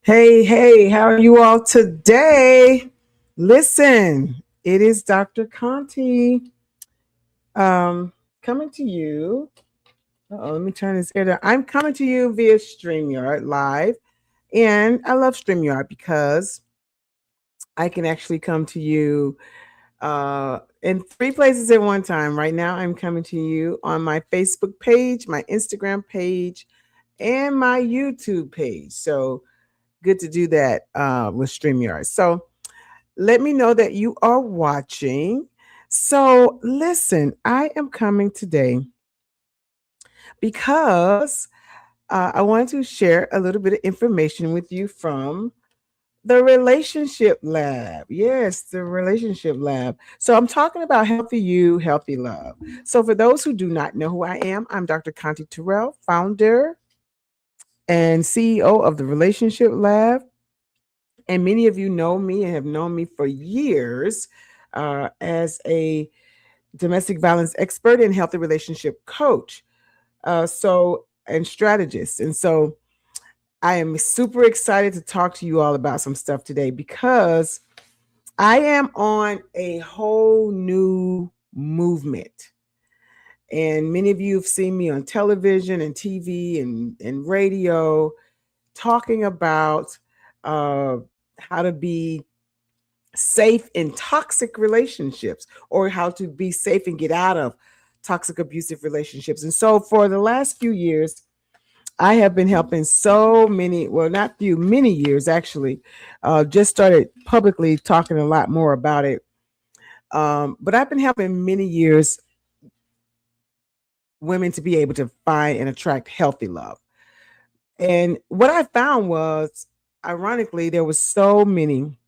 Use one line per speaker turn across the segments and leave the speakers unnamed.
Hey, how are you all today? Listen, it is Dr. Conti coming to you. Let me turn this here down. I'm coming to you via StreamYard live. And I love StreamYard because I can actually come to you in three places at one time. Right now, I'm coming to you on my Facebook page, my Instagram page, and my YouTube page. So good to do that with StreamYard. So let me know that you are watching. So listen, I am coming today because I wanted to share a little bit of information with you from the Relationship Lab. Yes, the Relationship Lab. So I'm talking about healthy you, healthy love. So for those who do not know who I am, I'm Dr. Conti Terrell, founder and CEO of the Relationship Lab. And many of you know me and have known me for years as a domestic violence expert and healthy relationship coach. And strategist. And so I am super excited to talk to you all about some stuff today because I am on a whole new movement. And many of you have seen me on television and TV and radio talking about uh, how to be safe in toxic relationships or how to be safe and get out of toxic abusive relationships. And so for the last few years, I have been helping so many, well, not few, many years actually. Just started publicly talking a lot more about it. But I've been helping many years women to be able to find and attract healthy love. And what I found was, ironically, there was so many,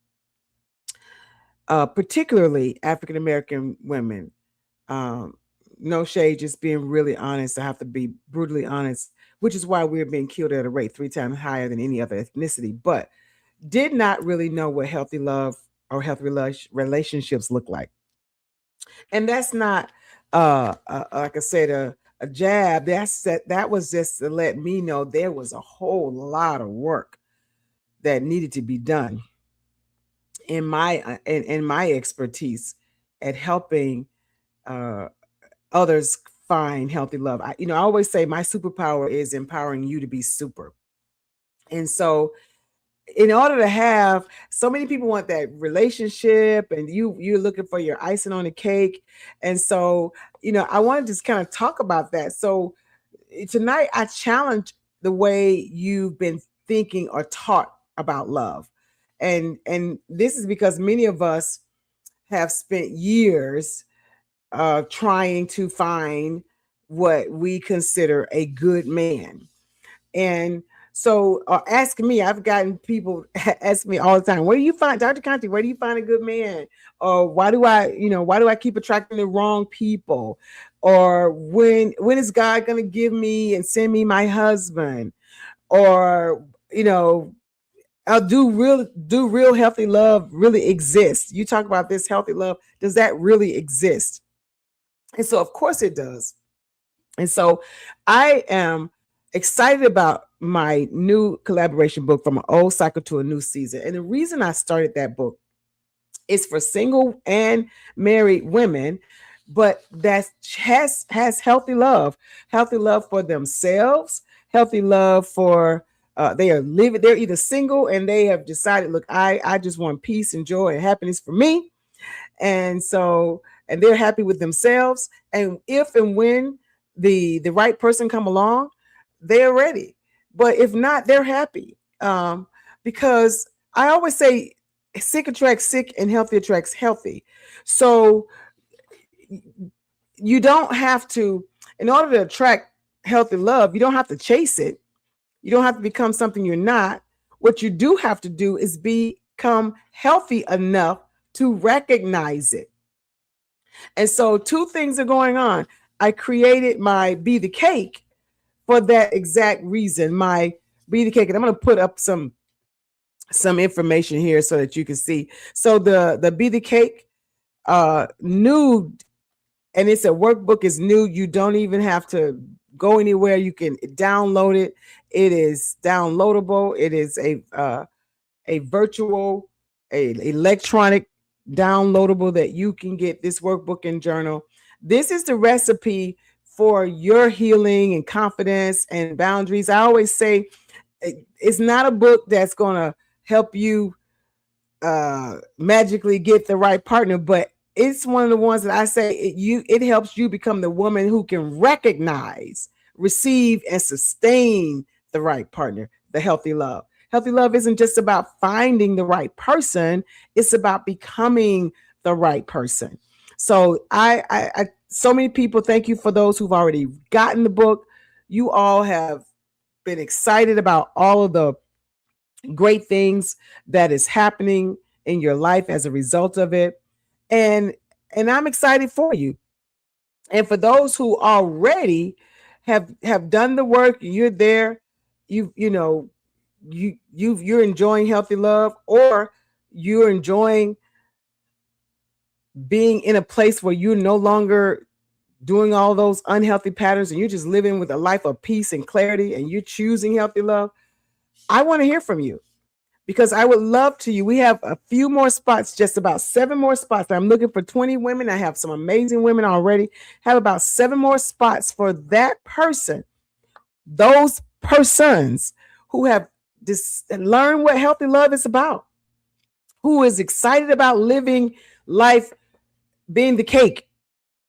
particularly African American women. Um, no shade, just being really honest. I have to be brutally honest, which is why we're being killed at a rate three times higher than any other ethnicity. But did not really know what healthy love or healthy relationships look like. And that's not, like I said, a jab. That was just to let me know there was a whole lot of work that needed to be done in my expertise at helping uh, others find healthy love. I always say my superpower is empowering you to be super. And so in order to have, so many people want that relationship and you're looking for your icing on the cake. And so, I wanted to just kind of talk about that. So tonight I challenge the way you've been thinking or taught about love. And this is because many of us have spent years trying to find what we consider a good man. And so ask me, I've gotten people ask me all the time, where do you find, Dr. Conti, where do you find a good man? Or why do I keep attracting the wrong people? Or when is God gonna give me and send me my husband? Or, do real healthy love really exist? You talk about this healthy love, does that really exist? And so of course it does. And so I am excited about my new collaboration book, From an Old Cycle to a New Season. And the reason I started that book is for single and married women, but that has healthy love for themselves, healthy love for they're either single and they have decided, look, I just want peace and joy and happiness for me. And so, and they're happy with themselves. And if and when the right person come along, they're ready. But if not, they're happy. Because I always say sick attracts sick and healthy attracts healthy. So you don't have to, in order to attract healthy love, you don't have to chase it. You don't have to become something you're not. What you do have to do is become healthy enough to recognize it. And so two things are going on. I created my Be the Cake for that exact reason. My Be the Cake, and I'm going to put up some information here so that you can see. So the Be the Cake new, and it's a workbook, is new. You don't even have to go anywhere. You can download it. It is downloadable. It is a a virtual, a electronic downloadable that you can get this workbook and journal. This is the recipe for your healing and confidence and boundaries. I always say it's not a book that's going to help you magically get the right partner, but it's one of the ones that I say it helps you become the woman who can recognize, receive, and sustain the right partner, the healthy love. Healthy love isn't just about finding the right person, it's about becoming the right person. So I so many people, thank you for those who've already gotten the book. You all have been excited about all of the great things that is happening in your life as a result of it. And I'm excited for you. And for those who already have done the work, you're there, you're enjoying healthy love, or you're enjoying being in a place where you're no longer doing all those unhealthy patterns and you're just living with a life of peace and clarity and you're choosing healthy love. I want to hear from you, because I would love to you. We have a few more spots, just about 7 more spots. I'm looking for 20 women. I have some amazing women already. Have about 7 more spots for that person, those persons who have learned what healthy love is about, who is excited about living life being the cake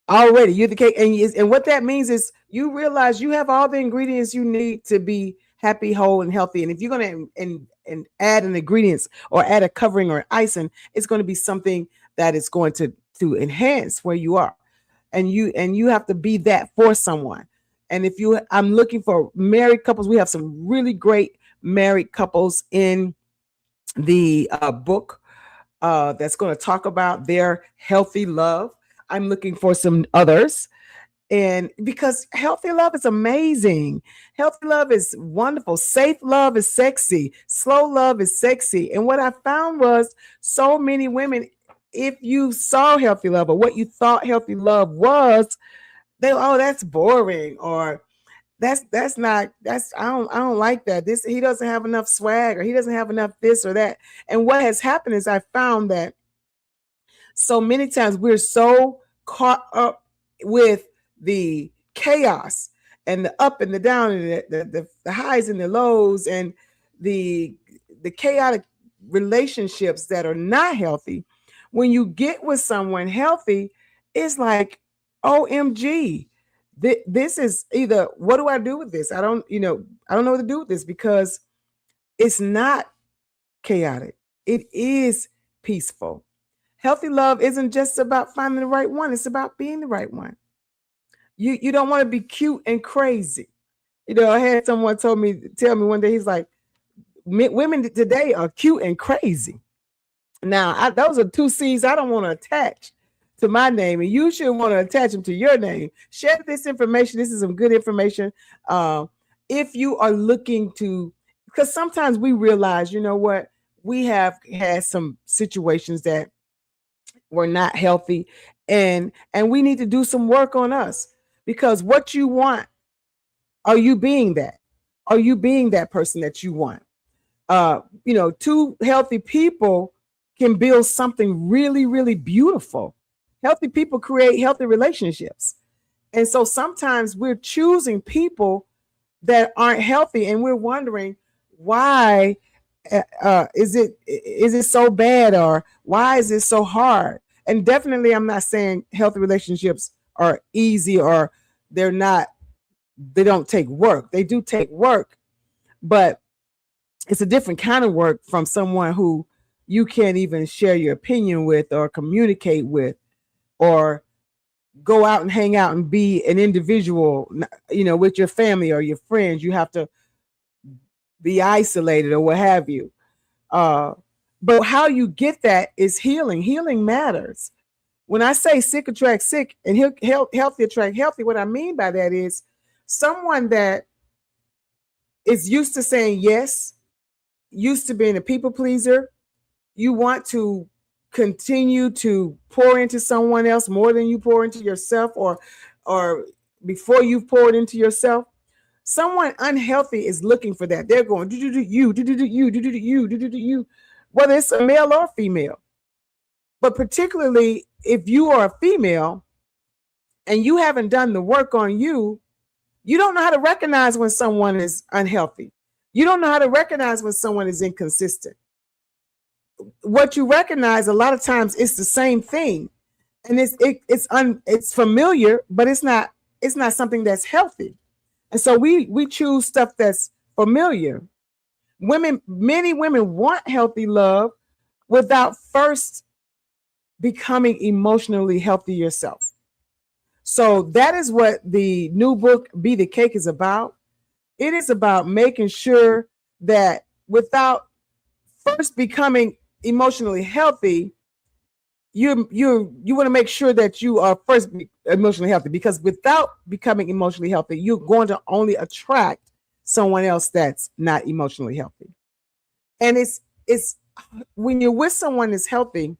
already. You're the cake. And what that means is you realize you have all the ingredients you need to be happy, whole, and healthy. And if you're going to and add an ingredients or add a covering or icing, it's going to be something that is going to enhance where you are. And you have to be that for someone. And I'm looking for married couples. We have some really great married couples in the book that's going to talk about their healthy love. I'm looking for some others. And because healthy love is amazing. Healthy love is wonderful. Safe love is sexy. Slow love is sexy. And what I found was so many women, if you saw healthy love or what you thought healthy love was, that's boring, or I don't like that. He doesn't have enough swag, or he doesn't have enough this or that. And what has happened is I found that so many times we're so caught up with the chaos and the up and the down and the highs and the lows and the chaotic relationships that are not healthy. When you get with someone healthy, it's like, OMG, this is either, what do I do with this? I don't know what to do with this, because it's not chaotic. It is peaceful. Healthy love isn't just about finding the right one. It's about being the right one. You don't want to be cute and crazy. I had someone tell me one day, he's like, women today are cute and crazy. Now, those are 2 C's I don't want to attach to my name, and you should want to attach them to your name. Share this information. This is some good information. If you are looking to, because sometimes we realize, what, we have had some situations that were not healthy, and we need to do some work on us, because what you want, are you being that? Are you being that person that you want? 2 healthy people can build something really, really beautiful. Healthy people create healthy relationships. And so sometimes we're choosing people that aren't healthy, and we're wondering why is it so bad, or why is it so hard? And definitely, I'm not saying healthy relationships are easy, or they don't take work. They do take work, but it's a different kind of work from someone who you can't even share your opinion with, or communicate with, or go out and hang out and be an individual, with your family or your friends. You have to be isolated or what have you. But how you get that is healing. Healing matters. When I say sick attract sick and healthy attract healthy, what I mean by that is someone that is used to saying yes, used to being a people pleaser. You want to continue to pour into someone else more than you pour into yourself, or before you've poured into yourself. Someone unhealthy is looking for that. They're going, do you. whether it's a male or female. But particularly if you are a female and you haven't done the work on you, you don't know how to recognize when someone is unhealthy. You don't know how to recognize when someone is inconsistent. What you recognize a lot of times it's the same thing, and it's familiar, but it's not something that's healthy. And so we choose stuff that's familiar. Many women want healthy love without first becoming emotionally healthy yourself. So that is what the new book, Be the Cake, is about. It is about making sure that without first becoming emotionally healthy, you want to make sure that you are first emotionally healthy, because without becoming emotionally healthy, you're going to only attract someone else that's not emotionally healthy. And it's when you're with someone that's healthy,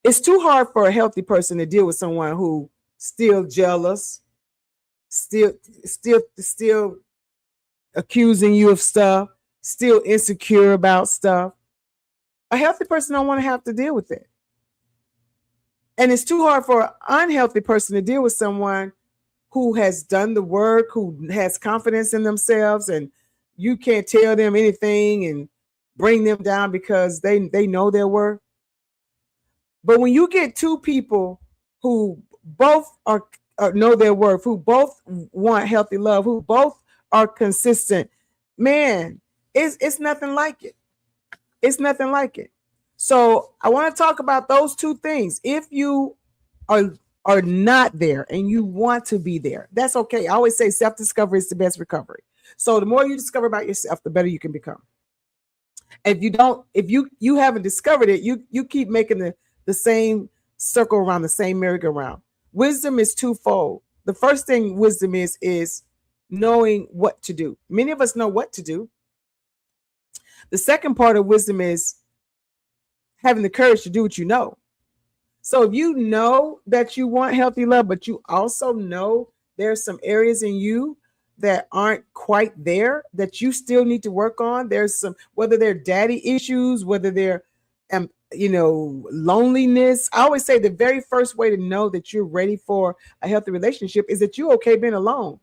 it's too hard for a healthy person to deal with someone who still jealous, still accusing you of stuff, still insecure about stuff. A healthy person don't want to have to deal with it. And it's too hard for an unhealthy person to deal with someone who has done the work, who has confidence in themselves, and you can't tell them anything and bring them down because they know their worth. But when you get two people who both are know their worth, who both want healthy love, who both are consistent, man, it's nothing like it. It's nothing like it. So I want to talk about those two things. If you are not there and you want to be there, that's okay. I always say self-discovery is the best recovery. So the more you discover about yourself, the better you can become. If you haven't discovered it, you keep making the same circle around, the same merry-go-round. Wisdom is twofold. The first thing wisdom is knowing what to do. Many of us know what to do. The second part of wisdom is having the courage to do what you know. So if you know that you want healthy love, but you also know there's some areas in you that aren't quite there, that you still need to work on. There's some, whether they're daddy issues, whether they're loneliness. I always say the very first way to know that you're ready for a healthy relationship is that you're okay being alone.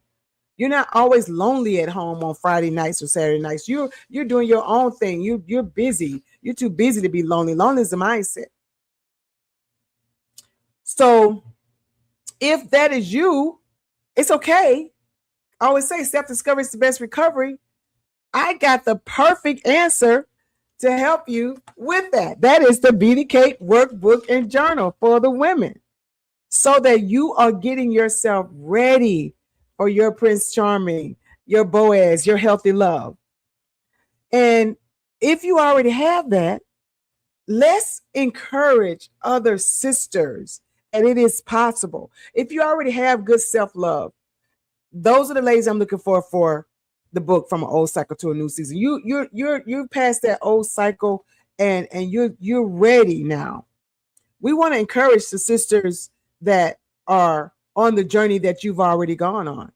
You're not always lonely at home on Friday nights or Saturday nights. You're doing your own thing. You're busy. You're too busy to be lonely. Lonely is a mindset. So if that is you, it's okay. I always say self-discovery is the best recovery. I got the perfect answer to help you with that. That is the Be the Cake workbook and journal for the women, so that you are getting yourself ready for your Prince Charming, your Boaz, your healthy love. And if you already have that, let's encourage other sisters, and it is possible. If you already have good self-love, those are the ladies I'm looking for the book, From an Old Cycle to a New Season. You're past that old cycle, and you're ready now. We want to encourage the sisters that are on the journey that you've already gone on.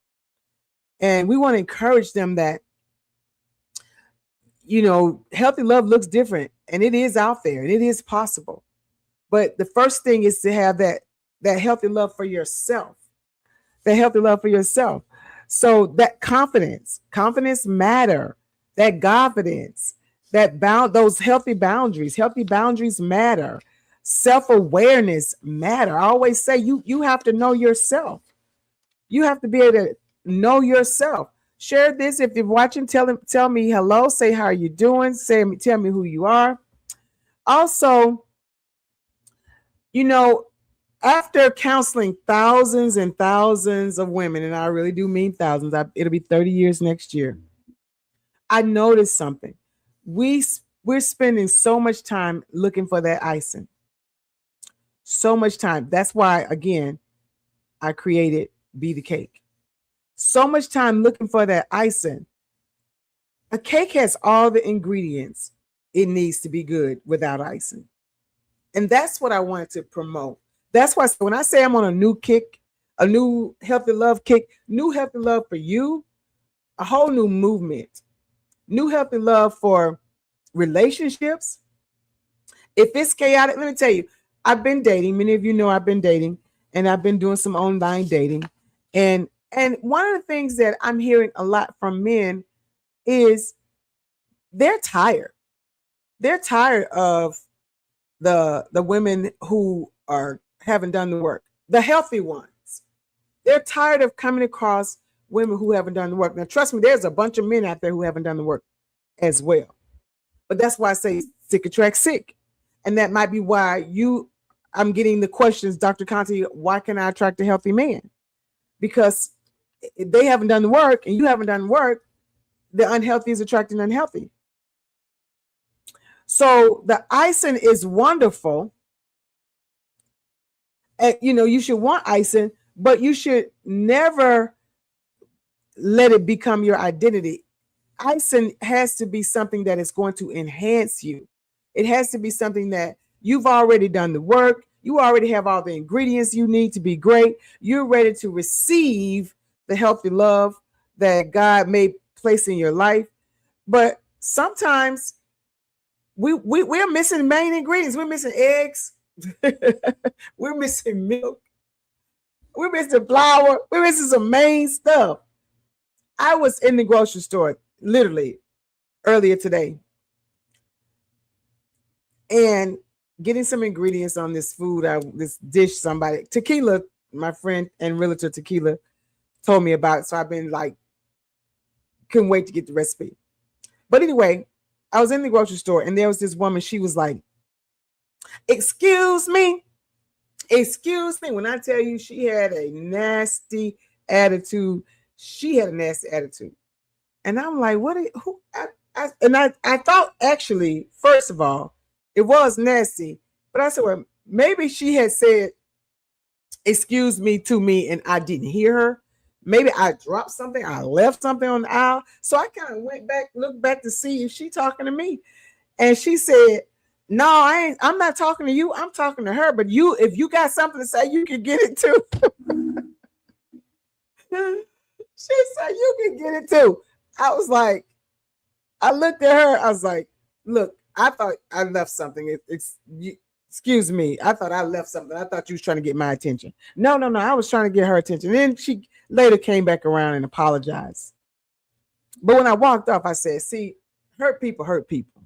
And we want to encourage them that, healthy love looks different, and it is out there and it is possible. But the first thing is to have that healthy love for yourself, that healthy love for yourself. So that confidence matter, that confidence, those healthy boundaries matter. Self-awareness matter. I always say you have to know yourself. You have to be able to know yourself. Share this. If you're watching, tell me hello. Say how are you doing. Tell me who you are. Also, after counseling thousands and thousands of women, and I really do mean thousands, it'll be 30 years next year, I noticed something. We're spending so much time looking for that icing. So much time. That's why, again, I created Be the Cake. So much time looking for that icing. A cake has all the ingredients it needs to be good without icing. And that's what I wanted to promote. That's why when I say I'm on a new kick, a new healthy love kick, new healthy love for you, a whole new movement, new healthy love for relationships, if it's chaotic, let me tell you, I've been dating. Many of you know I've been dating, and I've been doing some online dating. And one of the things that I'm hearing a lot from men is they're tired. They're tired of the women who haven't done the work, the healthy ones. They're tired of coming across women who haven't done the work. Now, trust me, there's a bunch of men out there who haven't done the work as well. But that's why I say sick attracts sick. And that might be why I'm getting the questions, Dr. Conti, why can I attract a healthy man? Because if they haven't done the work and you haven't done the work, the unhealthy is attracting unhealthy. So the icing is wonderful. And, you should want icing, but you should never let it become your identity. Icing has to be something that is going to enhance you. It has to be something that you've already done the work. You already have all the ingredients you need to be great. You're ready to receive the healthy love that God may place in your life. But sometimes we're missing main ingredients. We're missing eggs. We're missing milk. We're missing flour. We're missing some main stuff. I was in the grocery store literally earlier today and getting some ingredients on this food, this dish somebody, tequila, my friend and realtor Tequila told me about it. So I've been like, couldn't wait to get the recipe. But anyway, I was in the grocery store and there was this woman. She was like, excuse me. When I tell you she had a nasty attitude, And I'm like, I thought actually, first of all, it was nasty. But I said, well, maybe she had said, excuse me to me, and I didn't hear her. Maybe I dropped something. I left something on the aisle. So I kind of looked back to see if she talking to me. And she said, no, I'm not talking to you. I'm talking to her. But if you got something to say, you can get it too. She said, you can get it too. I was like, I looked at her. I was like, look, I thought I left something. Excuse me. I thought I left something. I thought you was trying to get my attention. No. I was trying to get her attention. Then she later came back around and apologized. But when I walked off, I said, see, hurt people hurt people.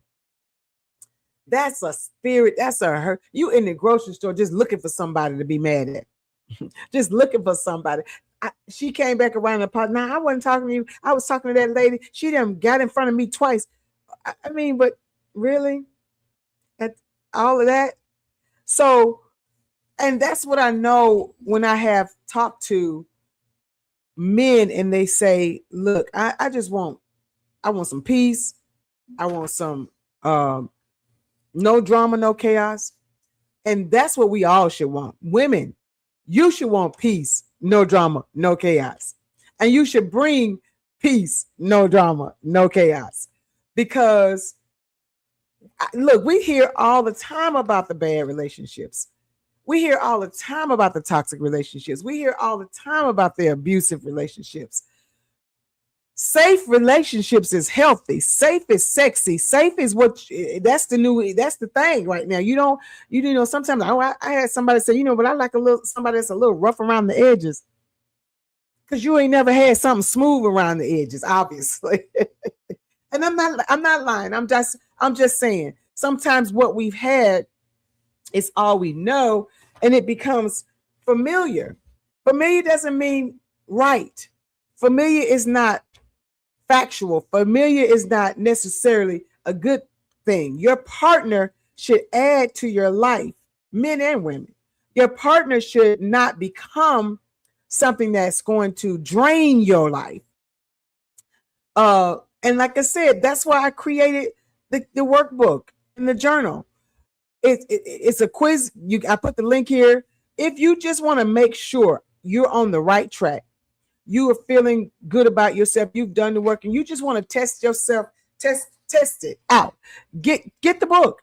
That's a spirit. That's a hurt. You in the grocery store just looking for somebody to be mad at. Just looking for somebody. She came back around and apologized. Now, I wasn't talking to you. I was talking to that lady. She done got in front of me twice. I mean, but really? At all of that? So, and that's what I know when I have talked to men and they say, look, I want some peace. I want some no drama, no chaos. And that's what we all should want. Women, you should want peace, no drama, no chaos. And you should bring peace, no drama, no chaos. Because look, we hear all the time about the bad relationships. We hear all the time about the toxic relationships. We hear all the time about the abusive relationships. Safe relationships is healthy. Safe is sexy. Safe is that's the thing right now. You know, sometimes I had somebody say, but I like somebody that's a little rough around the edges. Because you ain't never had something smooth around the edges, obviously. And I'm not lying. I'm just saying sometimes what we've had is all we know, and it becomes familiar. Familiar doesn't mean right. Familiar is not factual. Familiar is not necessarily a good thing. Your partner should add to your life, men and women. Your partner should not become something that's going to drain your life. And like I said, that's why I created the workbook and the journal. It's a quiz. I put the link here. If you just want to make sure you're on the right track, you are feeling good about yourself, you've done the work, and you just want to test yourself, test it out. Get the book.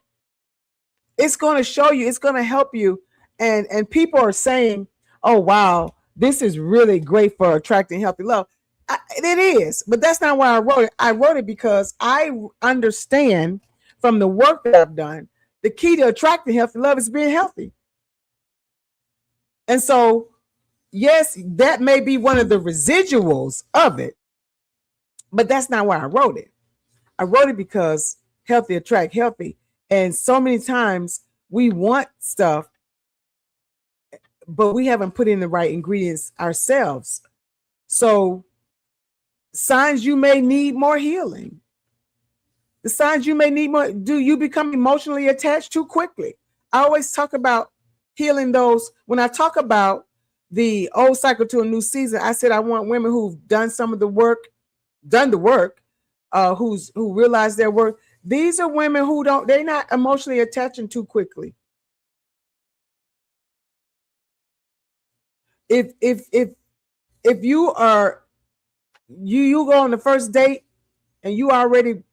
It's going to show you. It's going to help you. And people are saying, "Oh wow, this is really great for attracting healthy love." It is, but that's not why I wrote it. I wrote it because I understand from the work that I've done, the key to attracting healthy love is being healthy. And so, yes, that may be one of the residuals of it, but that's not why I wrote it. I wrote it because healthy attract healthy. And so many times we want stuff, but we haven't put in the right ingredients ourselves. So, signs you may need more healing. The signs you may need more. Do you become emotionally attached too quickly? I always talk about healing those. When I talk about the old cycle to a new season, I said I want women who've done some of the work, who realize their worth. These are women who they're not emotionally attaching too quickly. If you are you go on the first date and you already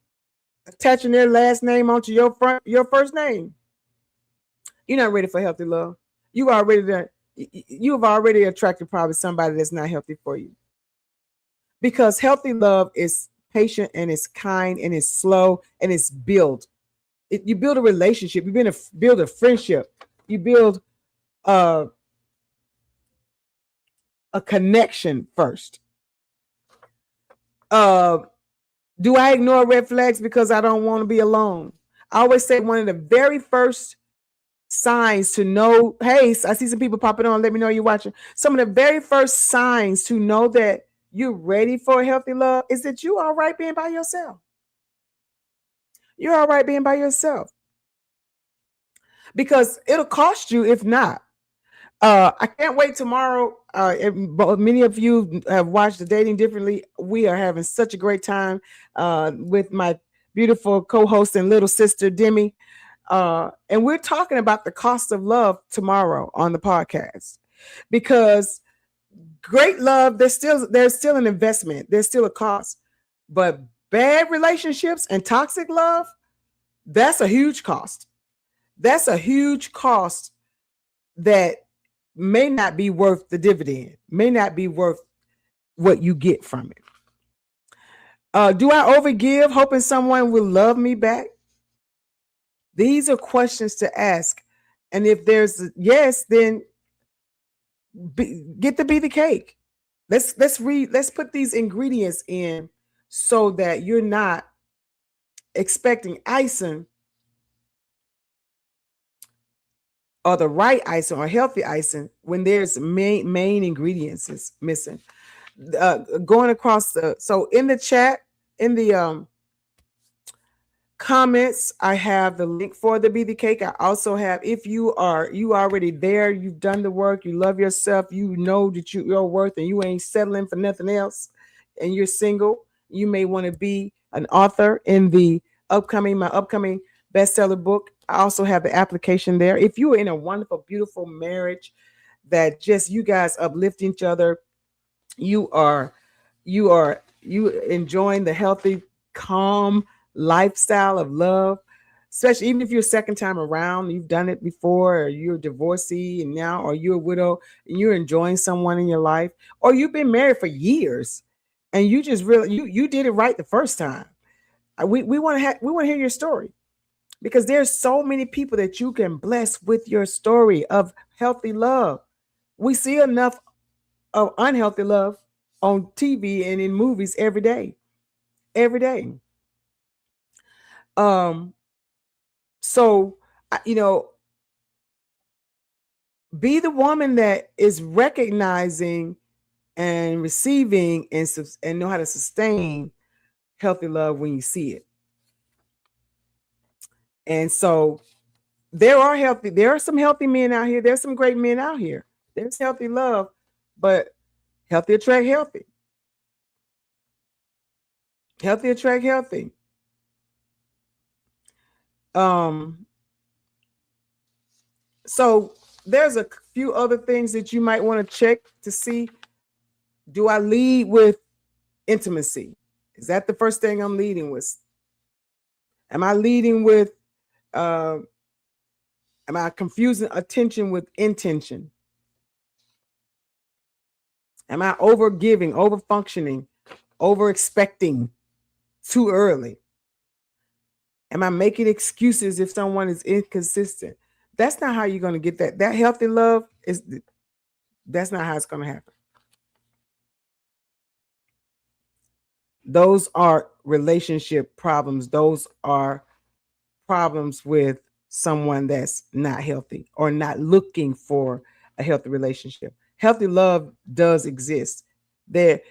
attaching their last name onto your first name, you're not ready for healthy love. You have already attracted probably somebody that's not healthy for you. Because healthy love is patient and it's kind and it's slow and it's built. You build a relationship. You build a friendship. You build a connection first. Do I ignore red flags because I don't want to be alone? I always say one of the very first signs to know, hey, I see some people popping on, let me know you're watching. Some of the very first signs to know that you're ready for a healthy love is that you're all right being by yourself. You're all right being by yourself. Because it'll cost you if not. I can't wait tomorrow. Many of you have watched the Dating Differently. We are having such a great time with my beautiful co-host and little sister, Demi. And we're talking about the cost of love tomorrow on the podcast, because great love, there's still an investment. There's still a cost, but bad relationships and toxic love, that's a huge cost. That's a huge cost that may not be worth the dividend, may not be worth what you get from it. Do I overgive hoping someone will love me back? These are questions to ask. And if there's a yes, then get to be the cake. Let's put these ingredients in so that you're not expecting icing, or the right icing or healthy icing, when there's main ingredients is missing. Going across so in the chat, in the comments, I have the link for the Be the Cake. I also have, if you already there, you've done the work, you love yourself, you know that you're worth and you ain't settling for nothing else, and you're single, you may want to be an author in my upcoming bestseller book. I also have the application there. If you are in a wonderful, beautiful marriage that just you guys uplift each other, you enjoying the healthy, calm lifestyle of love, especially even if you're second time around, you've done it before, or you're a divorcee and now, or you're a widow and you're enjoying someone in your life, or you've been married for years and you just really you did it right the first time. We want to hear your story, because there's so many people that you can bless with your story of healthy love. We see enough of unhealthy love on TV and in movies every day. So be the woman that is recognizing and receiving and know how to sustain healthy love when you see it. And so there are some healthy men out here. There's some great men out here. There's healthy love, but healthy attract healthy. Healthy attract healthy. So there's a few other things that you might want to check to see. Do I lead with intimacy? Is that the first thing I'm leading with? Am I leading with am I confusing attention with intention? Am I over giving, over functioning, over expecting too early? Am I making excuses if someone is inconsistent? That's not how you're going to get that. That healthy love is, that's not how it's going to happen. Those are relationship problems. Those are problems with someone that's not healthy or not looking for a healthy relationship. Healthy love does exist. There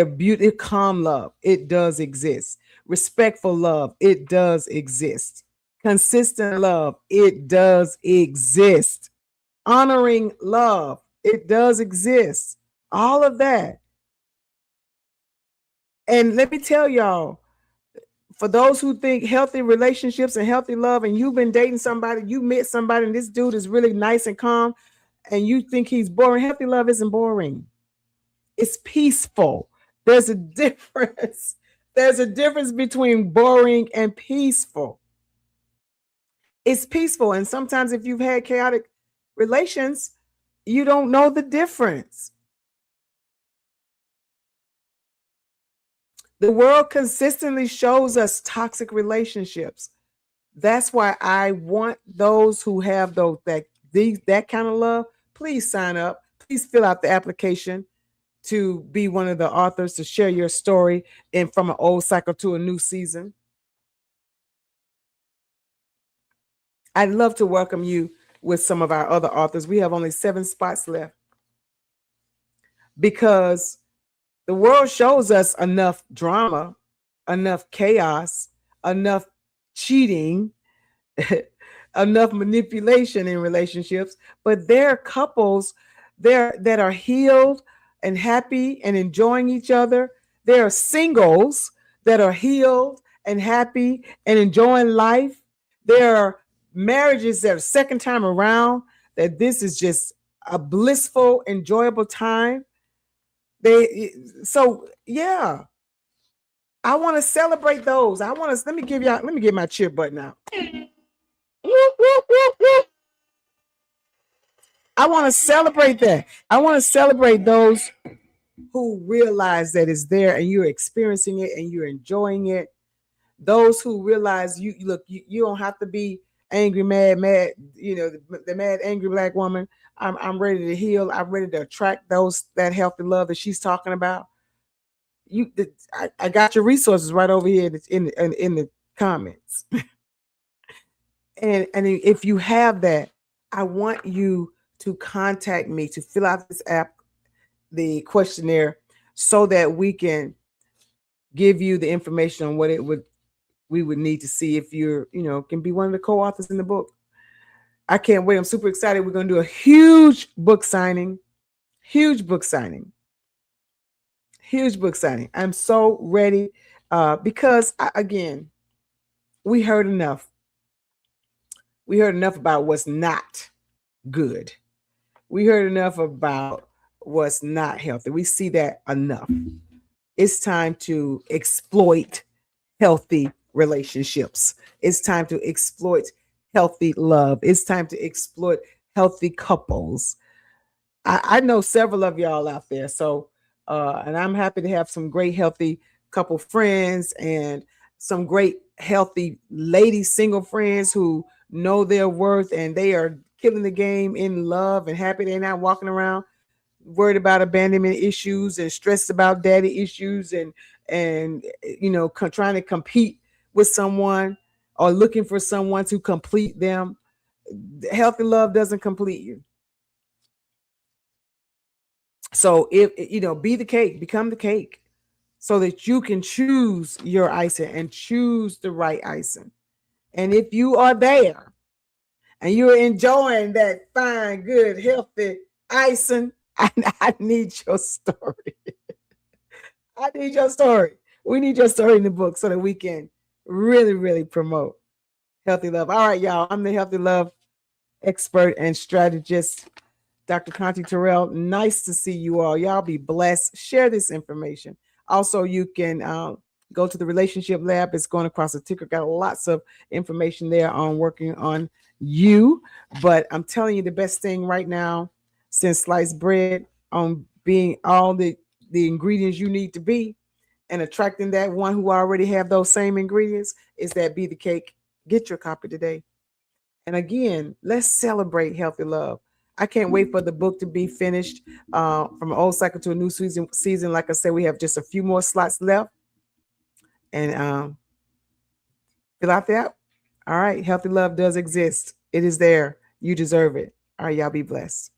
beauty, calm love, it does exist. Respectful love, it does exist. Consistent love, it does exist. Honoring love, it does exist. All of that. And let me tell y'all, for those who think healthy relationships and healthy love, and you've been dating somebody, you met somebody, and this dude is really nice and calm, and you think he's boring, healthy love isn't boring. It's peaceful. There's a difference. There's a difference between boring and peaceful. It's peaceful. And sometimes if you've had chaotic relations, you don't know the difference. The world consistently shows us toxic relationships. That's why I want those who have that kind of love. Please sign up. Please fill out the application to be one of the authors to share your story and from an old cycle to a new season. I'd love to welcome you with some of our other authors. We have only 7 spots left because the world shows us enough drama, enough chaos, enough cheating, enough manipulation in relationships. But there are couples there that are healed and happy and enjoying each other. There are singles that are healed and happy and enjoying life. There are marriages that are second time around, that this is just a blissful, enjoyable time. So yeah, I want to celebrate those. Let me get my cheer button out. I want to celebrate that. I want to celebrate those who realize that it's there and you're experiencing it and you're enjoying it. Those who realize you don't have to be angry, mad, the mad, angry black woman. I'm ready to heal. I'm ready to attract that healthy love that she's talking about. I got your resources right over here in the comments. and if you have that, I want you to contact me to fill out this the questionnaire, so that we can give you the information on what we would need to see if you're, can be one of the co-authors in the book. I can't wait. I'm super excited. We're going to do a huge book signing. I'm so ready because again, we heard enough. We heard enough about what's not good. We heard enough about what's not healthy. We see that enough. It's time to exploit healthy relationships. It's time to exploit healthy love. It's time to exploit healthy couples. I know several of y'all out there. So, and I'm happy to have some great healthy couple friends and some great healthy lady single friends who know their worth and they are killing the game in love and happy. They're not walking around worried about abandonment issues and stressed about daddy issues and trying to compete with someone or looking for someone to complete them. Healthy love doesn't complete you. So if be the cake, become the cake, so that you can choose your icing and choose the right icing. And if you are there and you're enjoying that fine, good, healthy icing, I need your story. I need your story. We need your story in the book so that we can really, really promote healthy love. All right, y'all. I'm the healthy love expert and strategist, Dr. Conti Terrell. Nice to see you all. Y'all be blessed. Share this information. Also, you can go to the Relationship Lab. It's going across the ticker. Got lots of information there on working on you. But I'm telling you, the best thing right now, since sliced bread, on being all the ingredients you need to be and attracting that one who already have those same ingredients, is that be the cake Get your copy today. And again, let's celebrate healthy love. I can't wait for the book to be finished, from an old cycle to a new season. Like I said, we have just a few more slots left. And fill out the app. All right. Healthy love does exist. It is there. You deserve it. All right. Y'all be blessed.